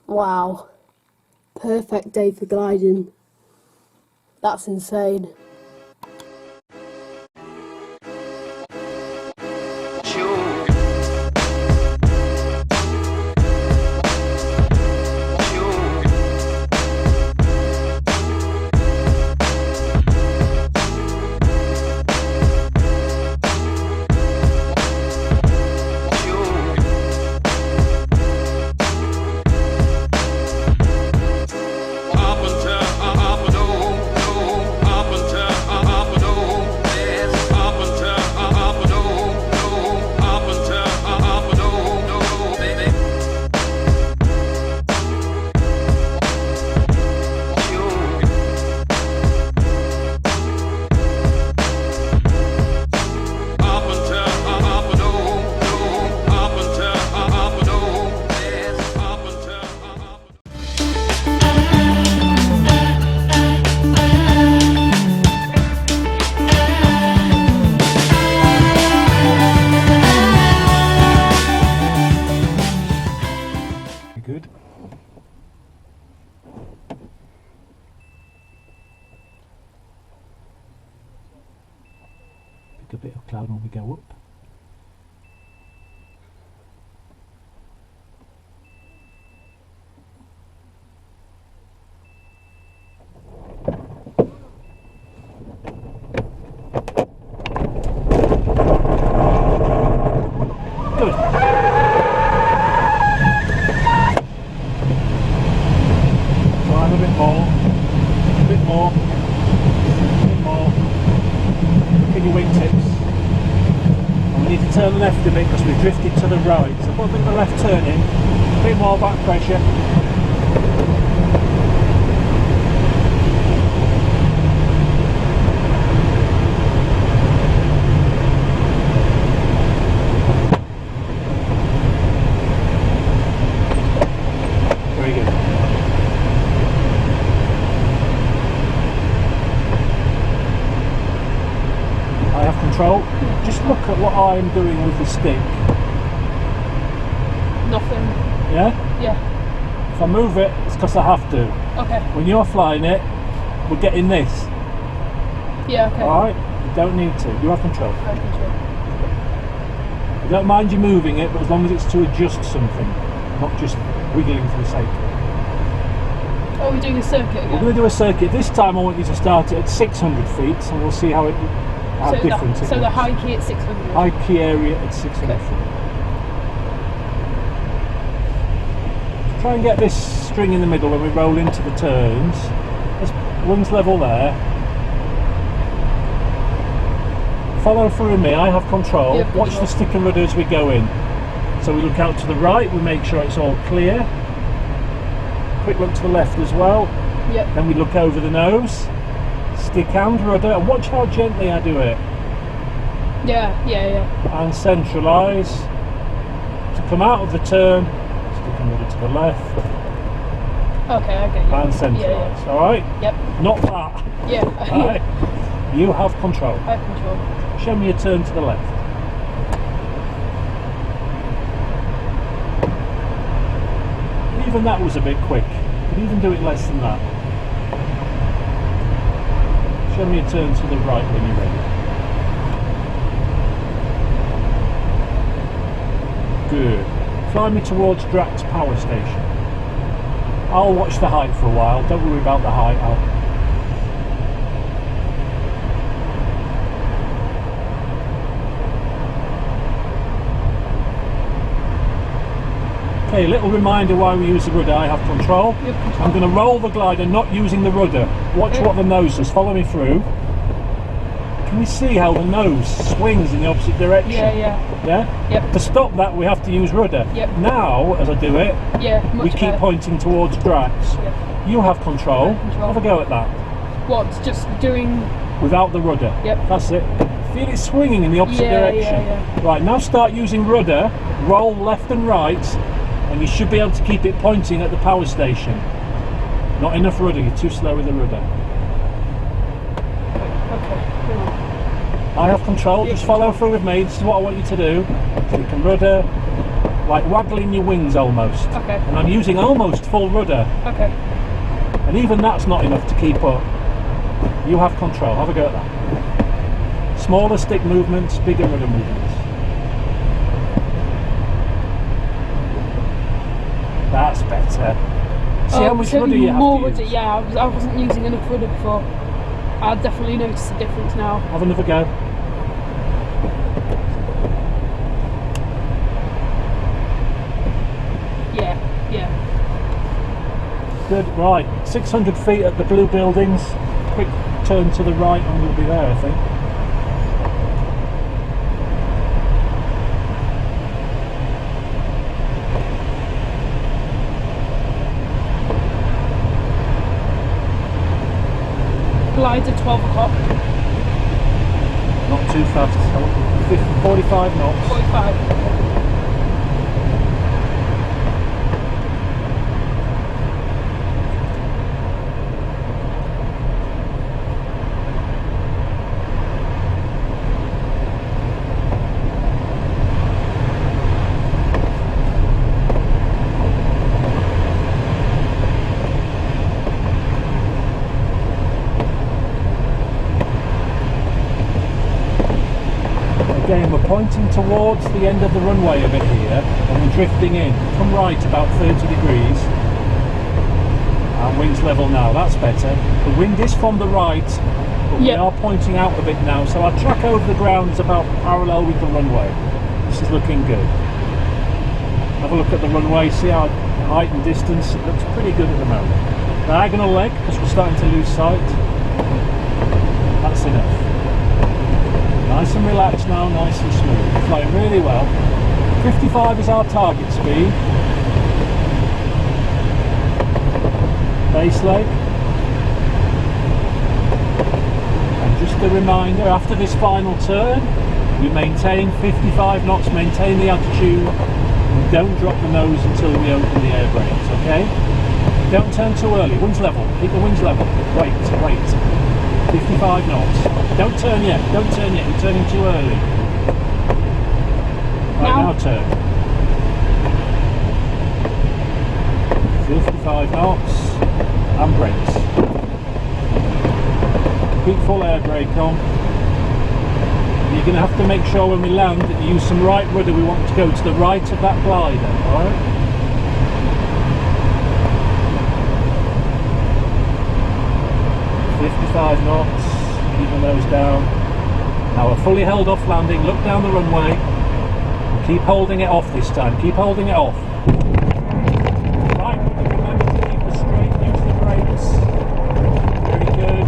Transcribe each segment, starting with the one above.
Wow. Perfect day for gliding. That's insane. Good. Pick a bit of cloud when we go up. Good. Climb a bit more, a bit more, a bit more. Look at your wingtips. And we need to turn left a bit because we've drifted to the right. So put a bit of the left turning, a bit more back pressure. Very good. I have control. Just look at what I'm doing with the stick. Nothing. Yeah? Yeah. If I move it, it's because I have to. Okay. When you're flying it, we're getting this. Yeah, okay. Alright? You don't need to. You have control. I have control. I don't mind you moving it, but as long as it's to adjust something, not just wiggling for the sake. Oh, we're doing a circuit again? We're going to do a circuit. This time I want you to start it at 600 feet, and we'll see how different it is. So the high key at 600? High key area at 600 Okay. feet. Try and get this string in the middle when we roll into the turns. There's wings level there. Follow through with me, I have control. Yeah, Watch the stick and rudder as we go in. So we look out to the right, we make sure it's all clear. Quick look to the left as well. Yep. Then we look over the nose, stick and rudder, and watch how gently I do it. Yeah. And centralise. To come out of the turn, stick and rudder to the left. Okay, I get you. And centralise, Yeah. alright? Yep. Not that. Yeah. Alright? You have control. I have control. Show me a turn to the left. Even that was a bit quick. You could even do it less than that. Show me a turn to the right when you're ready. Good. Fly me towards Drax power station. I'll watch the height for a while. Don't worry about the height. Okay, little reminder why we use the rudder. I have control. I'm going to roll the glider not using the rudder. Watch what the nose does. Follow me through. Can you see how the nose swings in the opposite direction? Yeah? Yep. To stop that, we have to use rudder. Yep. Now, as I do it, we keep pointing towards Drax. Yep. You have control. Control. Have a go at that. What? Just doing... Without the rudder. Yep. That's it. Feel it swinging in the opposite direction. Right, now start using rudder. Roll left and right. And you should be able to keep it pointing at the power station. Not enough rudder, you're too slow with the rudder. Okay. I have control, just follow through with me. This is what I want you to do. Stick and rudder, like waggling your wings almost. Okay. And I'm using almost full rudder, Okay. and even that's not enough to keep up. You have control. Have a go at that. Smaller stick movements, bigger rudder movements. That's better. See how much rudder you have more to rudder, use? yeah. I wasn't using enough rudder before. I definitely notice a difference now. Have another go. Yeah, yeah. Good, right. 600 feet at the blue buildings. Quick turn to the right and we'll be there, I think. Glides at 12 o'clock. Not too fast. 45 knots. 45. Again, we're pointing towards the end of the runway a bit here, and we're drifting in. Come right about 30 degrees. And wings level now, that's better. The wind is from the right, but we are pointing out a bit now, so our track over the ground is about parallel with the runway. This is looking good. Have a look at the runway, see our height and distance, it looks pretty good at the moment. Diagonal leg, because we're starting to lose sight. That's enough. Nice and relaxed now, nice and smooth. We're flying really well. 55 is our target speed. Base leg. And just a reminder, after this final turn, we maintain 55 knots, maintain the altitude, and don't drop the nose until we open the air brakes, okay? Don't turn too early, wings level, keep the wings level. Wait. 55 knots. Don't turn yet, you're turning too early. Right, now turn. 55 knots, and brakes. Keep full air brake on. You're going to have to make sure when we land that you use some right rudder. We want to go to the right of that glider, alright? knots, keeping those down. Now we're fully held off landing, look down the runway, and keep holding it off this time, keep holding it off. Right, remember to keep us straight, use the brakes. Very good.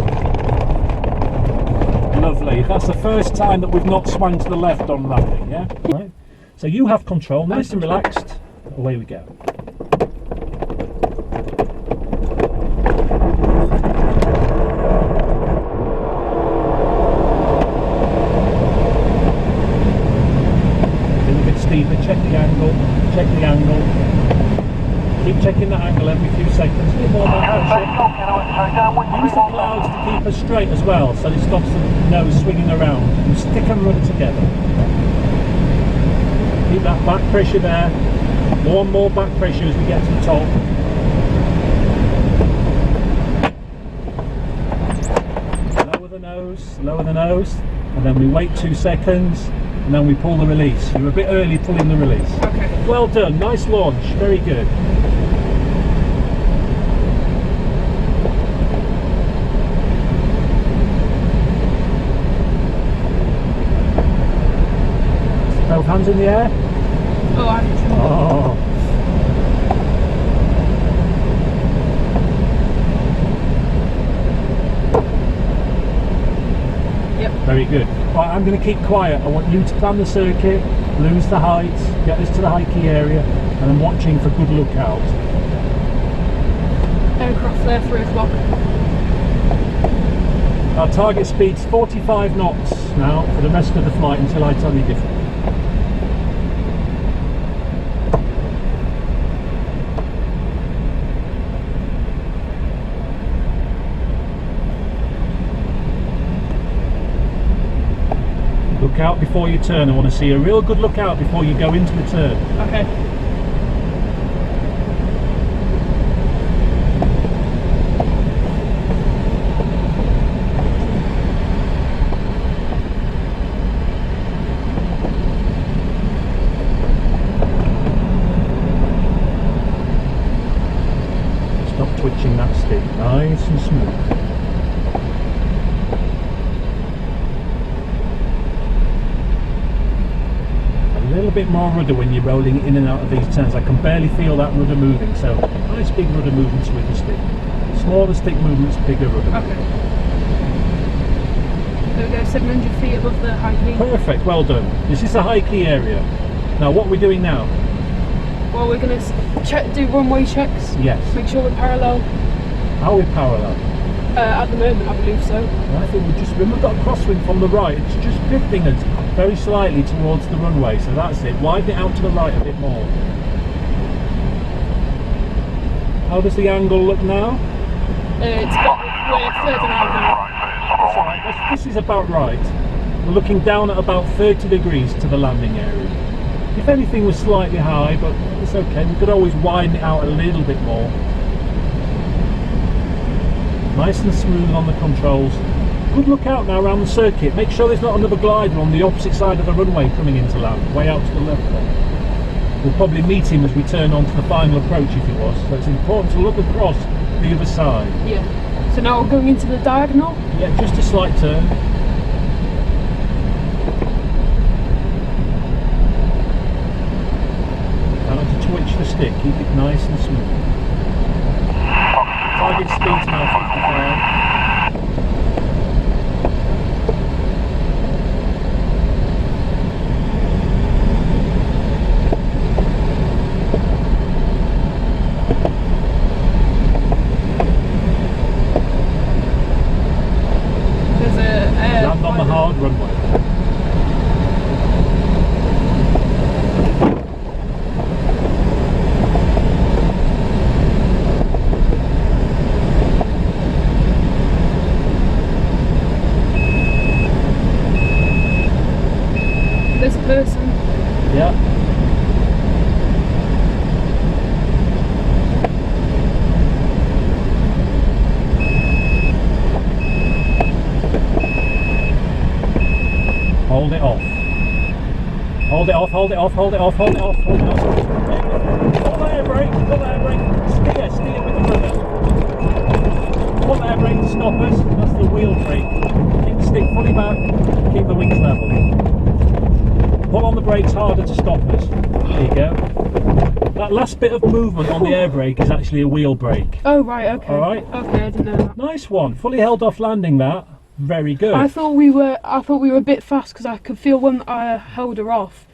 Lovely, that's the first time that we've not swung to the left on landing, yeah? Right. So you have control, nice and relaxed, away we go. Check the angle, keep checking that angle every few seconds, a bit more back pressure. Use the clouds to keep us straight as well, so it stops the nose swinging around, and stick and rudder together. Keep that back pressure there, more and more back pressure as we get to the top. Lower the nose, and then we wait 2 seconds, and then we pull the release. You're a bit early pulling the release. Okay. Well done, nice launch, very good. Both hands in the air. Oh. Yep. Very good. Right, I'm going to keep quiet. I want you to plan the circuit, lose the height, get us to the high key area, and I'm watching for good lookout. Aircraft there, 3 o'clock. Our target speed's 45 knots now for the rest of the flight until I tell you different. Look out before you turn. I want to see a real good look out before you go into the turn. Okay. Stop twitching that stick, nice and smooth. A little bit more rudder when you're rolling in and out of these turns. I can barely feel that rudder moving, so nice big rudder movements with the stick. Smaller stick movements, bigger rudder movements. Okay. There we go, 700 feet above the high key. Perfect, well done. This is the high key area. Now what are we doing now? Well, we're going to do runway checks. Yes. Make sure we're parallel. Are we parallel? At the moment, I believe so. I think we've got a crosswind from the right. It's just drifting us very slightly towards the runway, so that's it. Widen it out to the right a bit more. How does the angle look now? We're further out now. That's all right. This is about right. We're looking down at about 30 degrees to the landing area. If anything was slightly high, but it's okay. We could always widen it out a little bit more. Nice and smooth on the controls. Good look out now around the circuit. Make sure there's not another glider on the opposite side of the runway coming into land, way out to the left there. We'll probably meet him as we turn on to the final approach if it was. So it's important to look across the other side. Yeah. So now we're going into the diagonal? Yeah, just a slight turn. Try not to twitch the stick, keep it nice and smooth. Target speed's now 55. Land on the hard runway. This person. Yeah. Hold it off. Hold it off, hold it off, hold it off, hold it off, hold it off. Full air brake, full air brake. Steer with the rudder. Full air brake to stop us. That's the wheel brake. Keep the stick fully back, keep the wings level. Pull on the brakes harder to stop us. There you go. That last bit of movement on the air brake is actually a wheel brake. Oh, right, okay. Alright. Okay, I didn't know that. Nice one. Fully held off landing that. Very good. I thought we were a bit fast because I could feel when I held her off,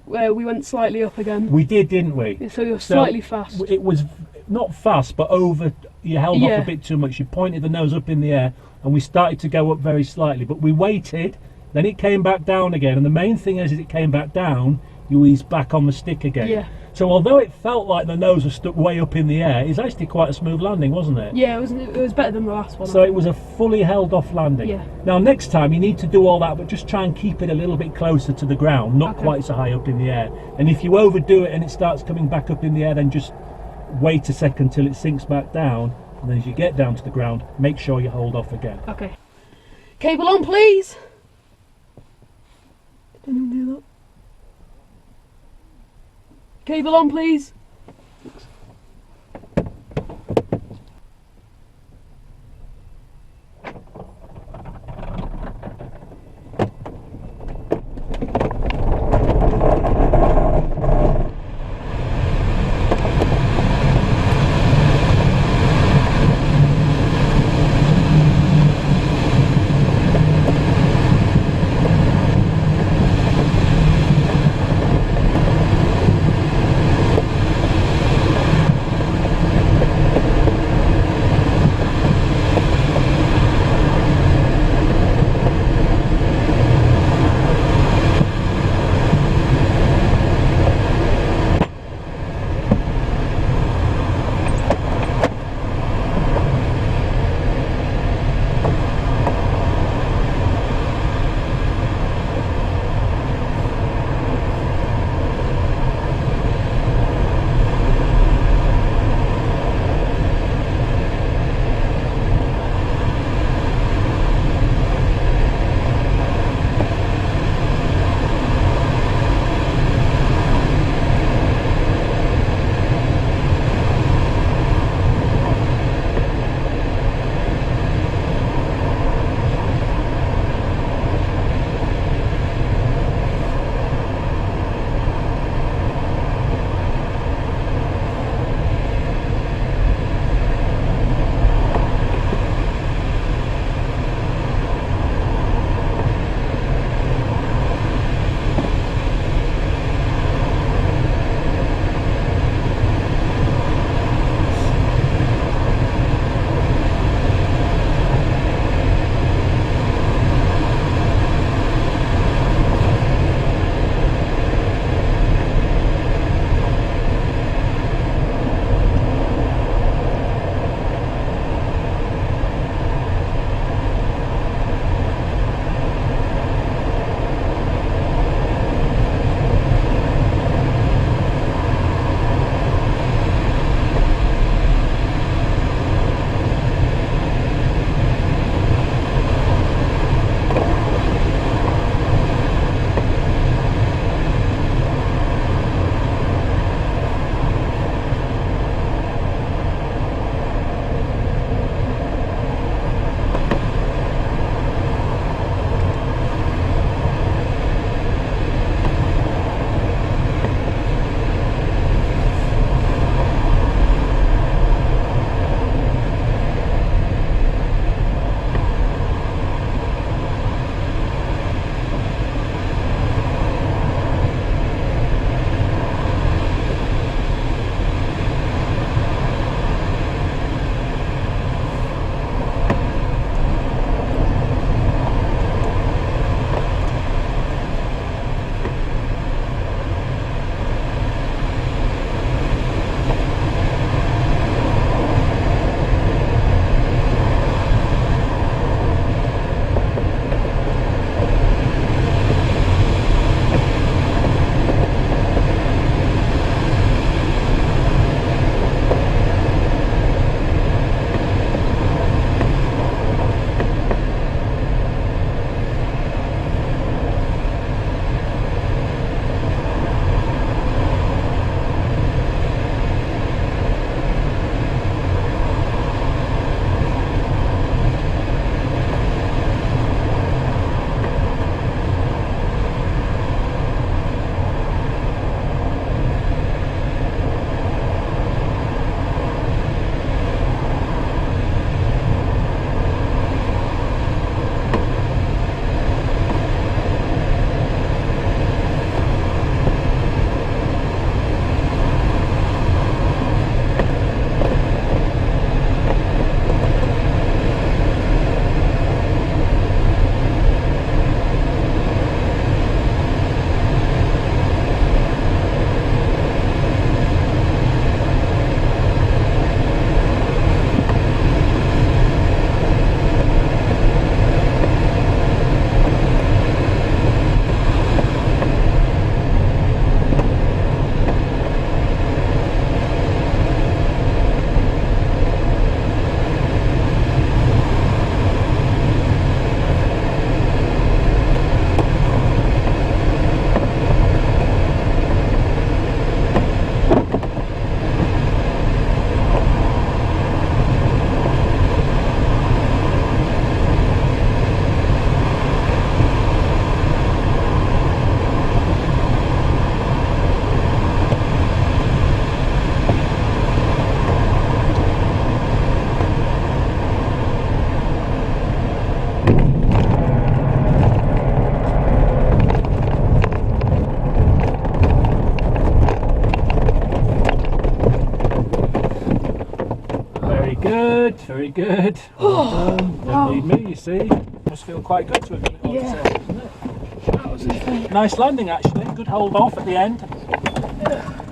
we went slightly up again. We did, didn't we? So you're slightly fast. It was not fast, but over. You held off a bit too much. You pointed the nose up in the air, and we started to go up very slightly. But we waited, then it came back down again. And the main thing is, as it came back down, you eased back on the stick again. Yeah. So although it felt like the nose was stuck way up in the air, it's actually quite a smooth landing, wasn't it? Yeah, it was better than the last one. So it was a fully held off landing. Yeah. Now next time you need to do all that, but just try and keep it a little bit closer to the ground, not quite so high up in the air. And if you overdo it and it starts coming back up in the air, then just wait a second till it sinks back down. And then as you get down to the ground, make sure you hold off again. Okay. Cable on, please. Did anyone do that? Cable on, please. very good. Well done. Wow. Don't need me, you see. Must feel quite good to have done it all Yeah. yourself, doesn't it? That was insane. Nice landing actually, good hold off at the end.